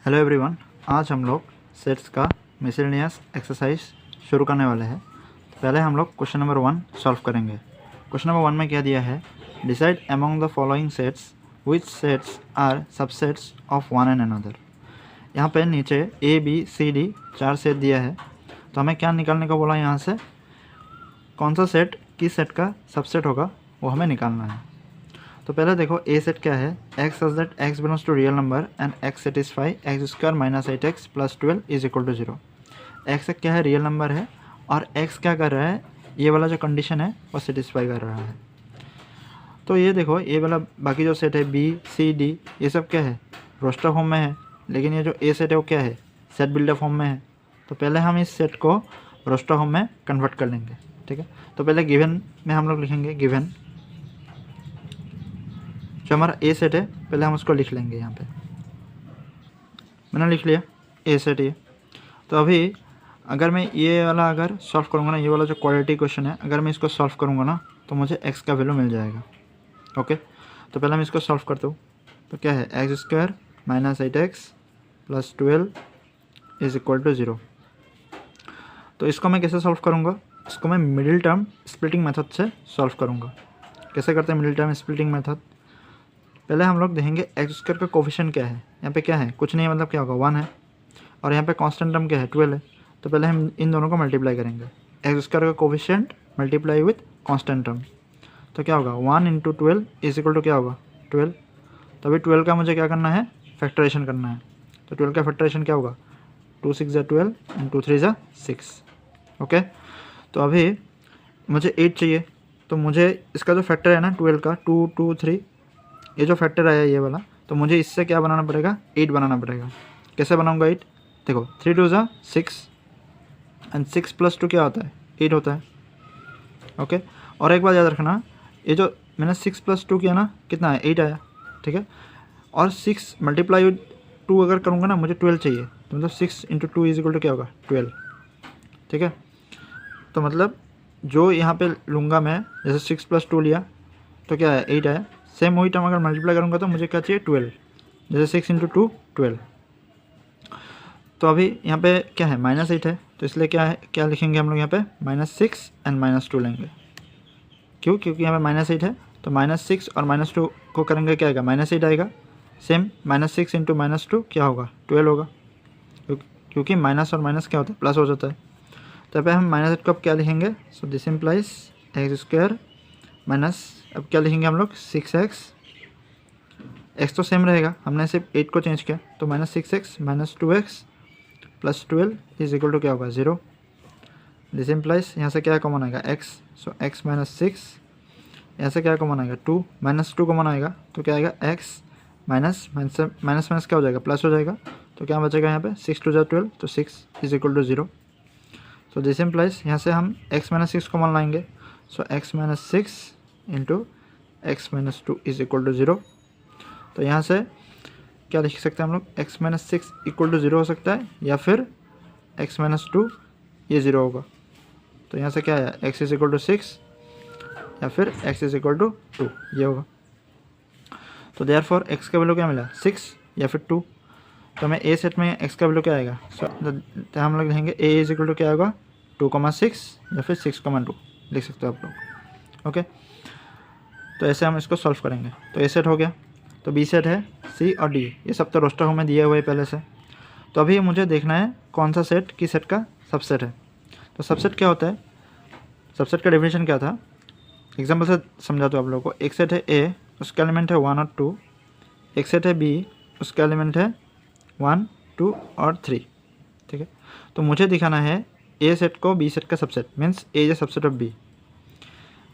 Hello everyone, आज हम लोग सेट्स का मिसलेनियस एक्सरसाइज शुरू करने वाले हैं। तो पहले हम लोग क्वेश्चन नंबर 1 सॉल्व करेंगे। क्वेश्चन नंबर 1 में क्या दिया है, decide among the following sets which sets are subsets of one and another. यहाँ पे नीचे A B C D 4 set दिया है, तो हमें क्या निकालने को बोला, यहाँ से कौन सा सेट किस सेट का सबसेट होगा वो हमें निकालना है। तो पहले देखो ए सेट क्या है, x such that x belongs to real number and x satisfy x square minus 8x plus 12 is equal to 0। x क्या है, रियल नंबर है, और x क्या कर रहा है, ये वाला जो कंडीशन है वो सेटिस्फाई कर रहा है। तो ये देखो, ये वाला बाकी जो सेट है b c d ये सब क्या है, रोस्टर फॉर्म में है, लेकिन ये जो ए सेट है वो क्या है, सेट बिल्डर फॉर्म में है। तो पहले हम इस सेट को रोस्टर फॉर्म में कन्वर्ट कर लेंगे, ठीक है। तो पहले गिवन में हम लोग लिखेंगे, गिवन जो हमारा ए सेट है पहले हम उसको लिख लेंगे। यहाँ पे मैंने लिख लिया ए सेट ये। तो अभी अगर मैं ये वाला अगर सॉल्व करूँगा ना, ये वाला जो क्वाड्रेटिक इक्वेशन है, अगर मैं इसको सॉल्व करूँगा ना तो मुझे x का वैल्यू मिल जाएगा। ओके, तो पहले मैं इसको सॉल्व करता हूँ। तो क्या है, x square minus 8x plus 12 is equal to 0। तो इसको मैं कैसे सॉल्व करूँगा, इसको मैं मिडिल टर्म स्प्लिटिंग मेथड से सॉल्व करूँगा। कैसे करते हैं मिडिल टर्म स्प्लिटिंग मेथड, पहले हम लोग देखेंगे एक्स स्क्वायर का कोफिशिएंट क्या है। यहाँ पे क्या है, कुछ नहीं है, मतलब क्या होगा 1 है, और यहाँ पे कांस्टेंट टर्म क्या है 12 है। तो पहले हम इन दोनों को मल्टीप्लाई करेंगे, एक्स स्क्वायर का coefficient multiply with constant term. तो क्या होगा, 1 इंटू 12 इज इक्वल टू क्या होगा 12। तो अभी 12 का मुझे क्या करना है, फैक्टराइजेशन करना है। तो 12 का फैक्टराइजेशन क्या होगा, 2 6 ज़ा 12 एंड 2 3 ज़ा 6। ओके, तो अभी मुझे 8 चाहिए। तो मुझे इसका जो फैक्टर है ना 12 का 2 2 3, ये जो फैक्टर आया ये वाला, तो मुझे इससे क्या बनाना पड़ेगा, 8 बनाना पड़ेगा। कैसे बनाऊंगा 8, देखो 3 2 ज़ा 6 एंड 6 प्लस 2 क्या होता है, 8 होता है। ओके, और एक बात याद रखना, ये जो मैंने 6 प्लस 2 किया ना, कितना है 8 आया, ठीक है। और 6 मल्टीप्लाई विद 2 अगर करूँगा ना, मुझे 12 चाहिए। तो मतलब 6 इंटू 2 इज इक्वल टू क्या होगा 12, ठीक है। तो मतलब जो यहाँ पे लूँगा मैं, जैसे 6 प्लस 2 लिया तो क्या है 8 आया। सेम वही टर्म अगर मल्टीप्लाई करूँगा तो मुझे क्या चाहिए 12, जैसे 6 इंटू 2 12। तो अभी यहाँ पे क्या है -8 है, तो इसलिए क्या है, क्या लिखेंगे हम लोग यहाँ पे -6 एंड -2 लेंगे। क्यों, क्योंकि यहाँ पे -8 है, तो -6 और -2 को करेंगे क्या आएगा, -8 आएगा। सेम -6 इंटू -2 क्या होगा 12 होगा, क्योंकि माइनस और माइनस क्या होता है, प्लस हो जाता है। तो अब हम -8 को अब क्या लिखेंगे, सो this implies x square minus, अब क्या लिखेंगे हम लोग 6x, x तो सेम रहेगा, हमने सिर्फ 8 को चेंज किया। तो -6x minus 2x plus 12 is equal to क्या होगा 0। दिस इम्प्लाइज यहाँ से क्या कॉमन आएगा x, सो x माइनस 6, यहाँ से क्या कॉमन आएगा 2, -2 कॉमन आएगा, तो क्या आएगा x माइनस माइनस क्या हो जाएगा, प्लस हो जाएगा। तो क्या बचेगा यहाँ पे 6 2 ज़ा 12, तो 6 is equal to 0। So this implies यहाँ से हम x माइनस 6 कॉमन लाएंगे, so x minus 6 into x minus 2 is equal to 0। तो यहाँ से क्या लिख सकते हैं हम लोग, x माइनस 6 इक्वल टू 0 हो सकता है, या फिर x माइनस 2 ये 0 होगा। तो यहाँ से क्या है, x इज इक्वल टू 6 या फिर x इज इक्वल टू 2 ये होगा। तो देयरफॉर x का वैल्यू क्या मिला 6 या फिर 2। तो हमें ए सेट में x का वैल्यू क्या आएगा, तो हम लोग लिखेंगे a इज इक्वल टू क्या होगा 2,6 या फिर 6,2 लिख सकते हो आप लोग। ओके, तो ऐसे हम इसको सॉल्व करेंगे। तो ए सेट हो गया, तो बी सेट है, सी और डी ये सब तो रोस्टर में दिए हुए हैं पहले से। तो अभी मुझे देखना है कौन सा सेट किस सेट का सबसेट है। तो सबसेट क्या होता है, सबसेट का डेफिनेशन क्या था, एग्जांपल से समझाता हूँ आप लोगों को। एक सेट है ए, उसका एलिमेंट है 1 और 2। एक सेट है बी, उसका एलिमेंट है 1 2 और 3, ठीक है। तो मुझे दिखाना है ए सेट को बी सेट का subset, means A is a subset of B.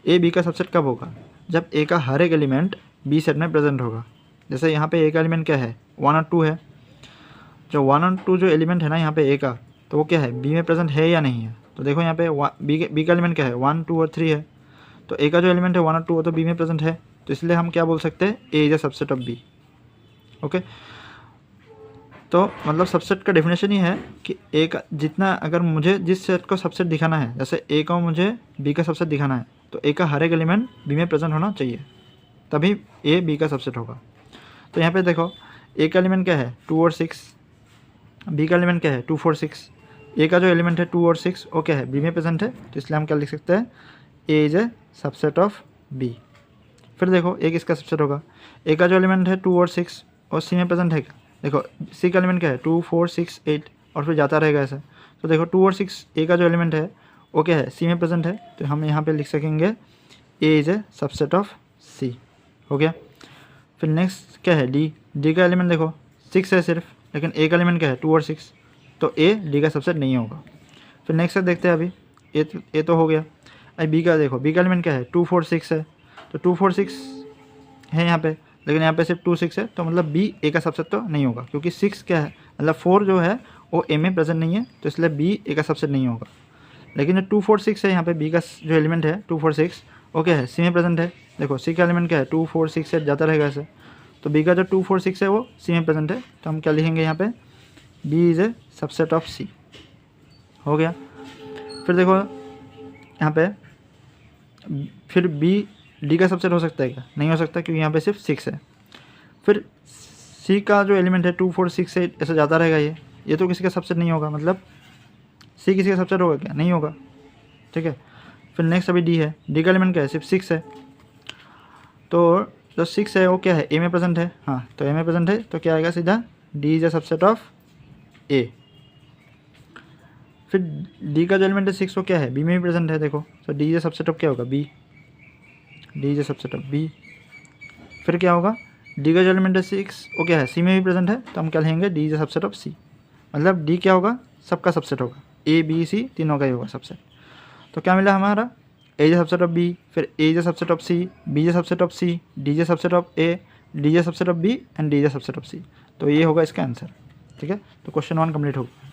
A B का सबसेट कब होगा, जब ए का हर एक एलिमेंट बी सेट में प्रेजेंट होगा। जैसे यहाँ पे ए का एलिमेंट क्या है 1 और 2 है, जो 1 और 2 जो एलिमेंट है ना यहाँ पे ए का, तो वो क्या है बी में प्रेजेंट है या नहीं है। तो देखो यहाँ पे बी का एलिमेंट क्या है 1 2 और 3 है, तो ए का जो एलिमेंट है 1 और 2 वो तो बी में प्रेजेंट है। तो इसलिए हम क्या बोल सकते हैं, A is a subset of B. Okay, तो मतलब सबसेट का डेफिनेशन ही है कि ए का जितना, अगर मुझे जिस सेट को सबसेट दिखाना है, जैसे ए को मुझे बी का सबसेट दिखाना है, तो ए का हर एक एलिमेंट बी में प्रेजेंट होना चाहिए, तभी ए बी का सबसेट होगा। तो यहाँ पे देखो ए का एलिमेंट क्या है 2 और 6, बी का एलिमेंट क्या है 2 4 6, ए का जो एलिमेंट है 2 और 6 वो क्या है बी में प्रेजेंट है, तो इसलिए हम क्या लिख सकते हैं A is a subset of B. फिर देखो एक इसका सबसेट होगा, ए का जो एलिमेंट है 2 और 6 और सी में प्रेजेंट है क्या, देखो सी का एलिमेंट क्या है 2 4 6 8 और फिर जाता रहेगा ऐसा, तो देखो 2 और 6 ए का जो एलिमेंट है वो क्या है सी में प्रेजेंट है, तो हम यहाँ पे लिख सकेंगे ए is a subset of C. हो गया। फिर नेक्स्ट क्या है डी, डी का एलिमेंट देखो 6 है सिर्फ, लेकिन ए का एलिमेंट क्या है 2 और 6, तो ए डी का सबसेट नहीं होगा। फिर नेक्स्ट देखते हैं अभी ए तो हो गया। अभी बी का देखो, बी का एलिमेंट क्या है 2 4 6 है, तो 2 4 6 है यहाँ पे, लेकिन यहाँ पे सिर्फ 2 6 है, तो मतलब बी ए का सबसेट तो नहीं होगा, क्योंकि 6 क्या है मतलब 4 जो है वो ए में प्रेजेंट नहीं है, तो इसलिए बी ए का सबसेट नहीं होगा। लेकिन जो 2 4 6 है यहाँ पे बी का जो एलिमेंट है 2 4 6 वो क्या है सी में प्रेजेंट है, देखो सी का एलिमेंट क्या है 2 4 6 से जाता रहेगा ऐसे, तो बी का जो 2 4 6 है वो सी में प्रेजेंट है, तो हम क्या लिखेंगे यहाँ पे B is a subset of C. हो गया। फिर देखो यहाँ पे फिर बी डी का सबसेट हो सकता है क्या, नहीं हो सकता, क्योंकि यहाँ पे सिर्फ 6 है। फिर सी का जो एलिमेंट है 2 4 6 8 ऐसे जाता रहेगा, ये तो किसी का सबसेट नहीं होगा, मतलब सी किसी का सबसेट होगा क्या, नहीं होगा। ठीक है। फिर नेक्स्ट अभी डी है, डी का एलिमेंट क्या है सिर्फ 6 है, तो जो 6 है वो क्या है ए में प्रेजेंट है, हाँ तो ए में प्रेजेंट है, तो क्या आएगा सीधा D is a subset of A. फिर डी का जो एलिमेंट है 6 वो क्या है बी में भी प्रेजेंट है, देखो तो D is a subset of क्या होगा B, D is a subset of B. फिर क्या होगा डी का जो एलिमेंट है 6 वो क्या है सी में भी प्रेजेंट है, तो हम क्या लेंगे D is a subset of C, मतलब डी क्या होगा सबका सबसेट होगा, ए बी सी तीनों का ही होगा सबसेट। तो क्या मिला हमारा A is subset of B, फिर A is subset of C, B is subset of C, D is subset of A, D is subset of B and D is subset of C. तो ये होगा इसका answer. ठीक है, तो question 1 complete होगा।